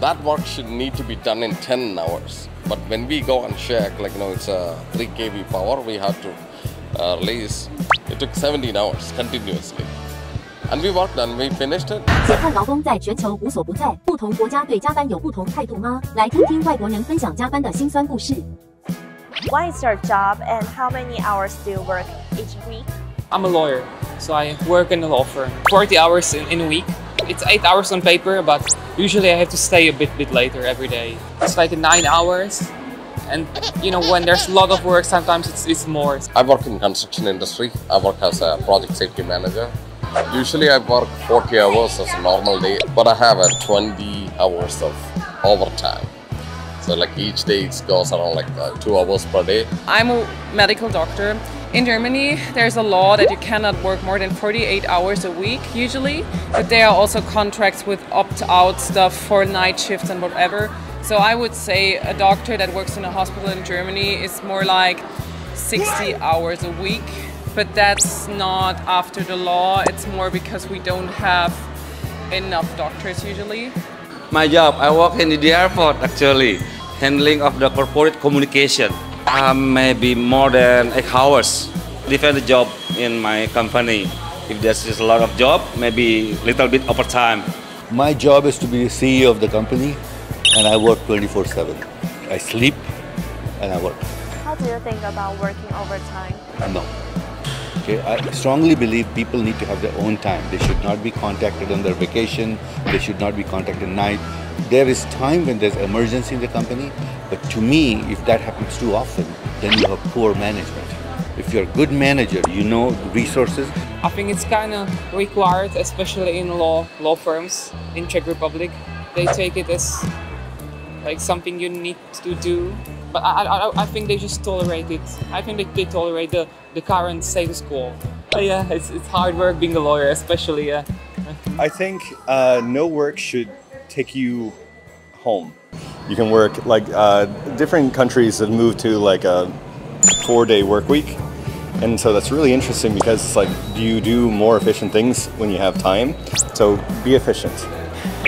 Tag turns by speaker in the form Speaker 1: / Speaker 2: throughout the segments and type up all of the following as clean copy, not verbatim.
Speaker 1: that work should need to be done in 10 hours. But when we go and check, like, it's a 3 kV power, we have to release. It took 17 hours continuously. And we worked and we finished it.
Speaker 2: 解放劳工在全球无所不在，不同国家对加班有不同态度吗？来听听外国人分享加班的辛酸故事。
Speaker 3: What is your job and how many hours do you work each week?
Speaker 4: I'm a lawyer, so I work in a law firm. 40 hours in a week. It's 8 hours on paper, but usually I have to stay a bit later every day. It's like 9 hours. And when there's a lot of work, sometimes it's more.
Speaker 1: I work in construction industry. I work as a project safety manager. Usually I work 40 hours as a normal day, but I have 20 hours of overtime. So like each day it goes around like 2 hours per day.
Speaker 5: I'm a medical doctor. In Germany, there's a law that you cannot work more than 48 hours a week usually, but there are also contracts with opt-out stuff for night shifts and whatever. So I would say a doctor that works in a hospital in Germany is more like 60 hours a week, but that's not after the law, it's more because we don't have enough doctors usually.
Speaker 6: My job, I work in the airport actually, handling of the corporate communication. Maybe more than 8 hours. Depends the job in my company. If there's a lot of job, maybe little bit overtime.
Speaker 7: My job is to be the CEO of the company, and I work 24/7. I sleep and I work.
Speaker 3: How do you think about working overtime?
Speaker 7: No. Okay, I strongly believe people need to have their own time. They should not be contacted on their vacation. They should not be contacted at night. There is time when there's emergency in the company, but to me, if that happens too often, then you have poor management. If you're a good manager, you know the resources.
Speaker 4: I think it's kind of required, especially in law firms in Czech Republic. They take it as like something you need to do. But I think they just tolerate it. I think they tolerate the current status quo. But yeah, it's hard work being a lawyer, especially.
Speaker 8: I think no work should take you home. You can work like different countries have moved to like a 4-day work week, and so that's really interesting because it's like you do more efficient things when you have time. So be efficient.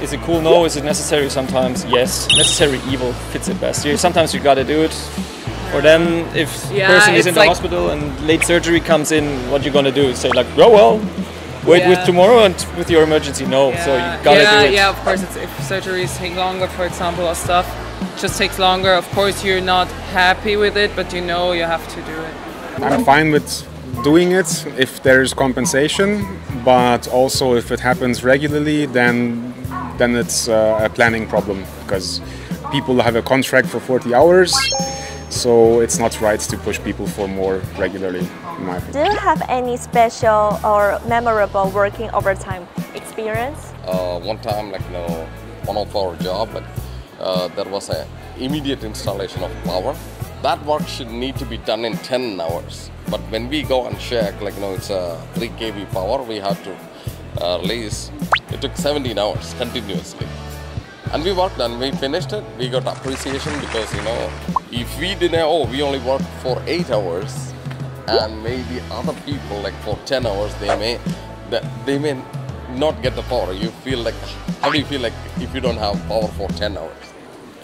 Speaker 9: Is it cool? No. Is it necessary? Sometimes yes. Necessary evil fits it best. Sometimes you gotta do it. Or then if the person is in the hospital and late surgery comes in, what you gonna do? Say like, oh well, wait with tomorrow and with your emergency. No, so you gotta do it.
Speaker 5: Yeah, of course. If surgeries take longer, for example, or stuff, it just takes longer. Of course, you're not happy with it, but you know you have to do it.
Speaker 10: I'm fine with doing it if there's compensation, but also if it happens regularly, then it's a planning problem because people have a contract for 40 hours, so it's not right to push people for more regularly, in my opinion.
Speaker 3: Do you have any special or memorable working overtime experience?
Speaker 1: One time, one of our job, there was an immediate installation of power. That work should need to be done in 10 hours. But when we go and check, it's a 3 kV power, we have to release. It took 17 hours continuously. And we worked and we finished it. We got appreciation because, if we didn't, we only worked for 8 hours, and maybe other people, for 10 hours, they may not get the power. You feel like, how do you feel like if you don't have power for 10 hours?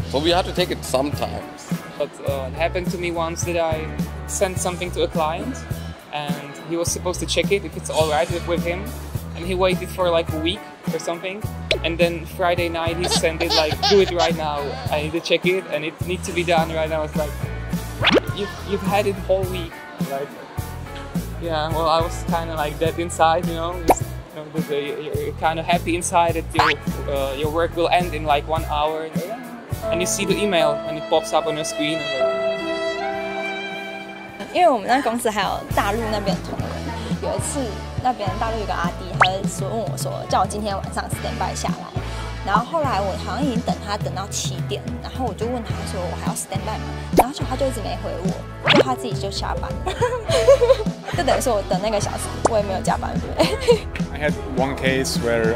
Speaker 1: So we have to take it sometimes.
Speaker 4: But it happened to me once that I sent something to a client and he was supposed to check it if it's all right with him, and he waited for like a week or something, and then Friday night he sent it like, do it right now, I need to check it and it needs to be done right now. It's like, you've had it whole week. Like, yeah, well, I was kind of like that inside, you're kind of happy inside that your work will end in like 1 hour, and you see the email and it pops up on your screen.
Speaker 11: 因为我们那公司还有大陆那边的同仁，有一次那边大陆有个阿弟，他就问我说，叫我今天晚上stand by下来。然后后来我好像已经等到7点，然后我就问他说我还要stand by吗？然后他就一直没回我，就他自己就下班了，就等于说我等那个小时，我也没有加班费。
Speaker 10: I had one case where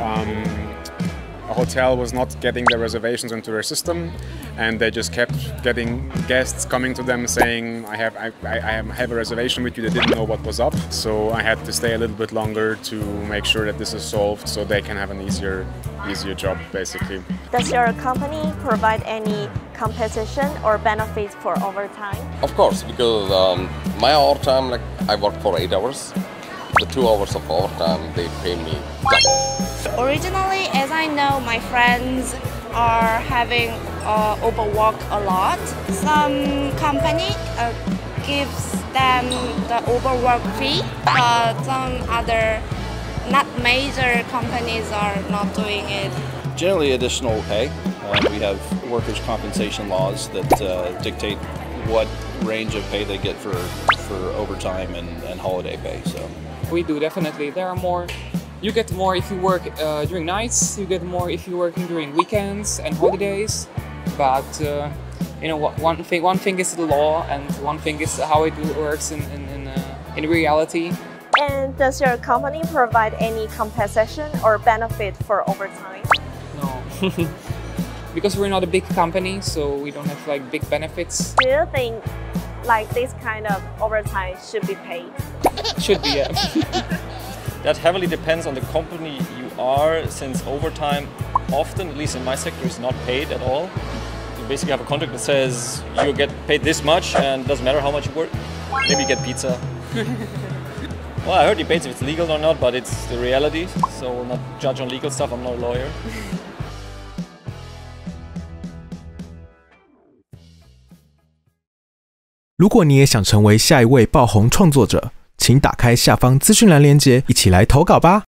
Speaker 10: a hotel was not getting their reservations into their system, and they just kept getting guests coming to them saying, I have a reservation with you. They didn't know what was up, so I had to stay a little bit longer to make sure that this is solved so they can have an easier job, basically.
Speaker 3: Does your company provide any compensation or benefits for overtime?
Speaker 1: Of course, because my overtime, like I work for 8 hours. The 2 hours of overtime, they pay me double.
Speaker 12: Originally, as I know, my friends are having overwork a lot. Some company gives them the overwork fee, but some other not major companies are not doing it.
Speaker 13: Generally additional pay. We have workers' compensation laws that dictate what range of pay they get for overtime and holiday pay. So
Speaker 4: we do, definitely. There are more. You get more if you work during nights. You get more if you're working during weekends and holidays. But you know, one thing is the law, and one thing is how it works in reality.
Speaker 3: And does your company provide any compensation or benefit for overtime?
Speaker 4: No, because we're not a big company, so we don't have like big benefits.
Speaker 3: Do you think like this kind of overtime should be paid?
Speaker 4: Should be, yeah.
Speaker 9: That heavily depends on the company you are, since overtime often, at least in my sector, is not paid at all. You basically have a contract that says you get paid this much and it doesn't matter how much you work. Maybe you get pizza. Well, I heard debates if it's legal or not, but it's the reality, so we'll not judge on legal stuff. I'm not a lawyer.
Speaker 14: 如果你也想成为下一位爆红创作者，请打开下方资讯栏连结，一起来投稿吧。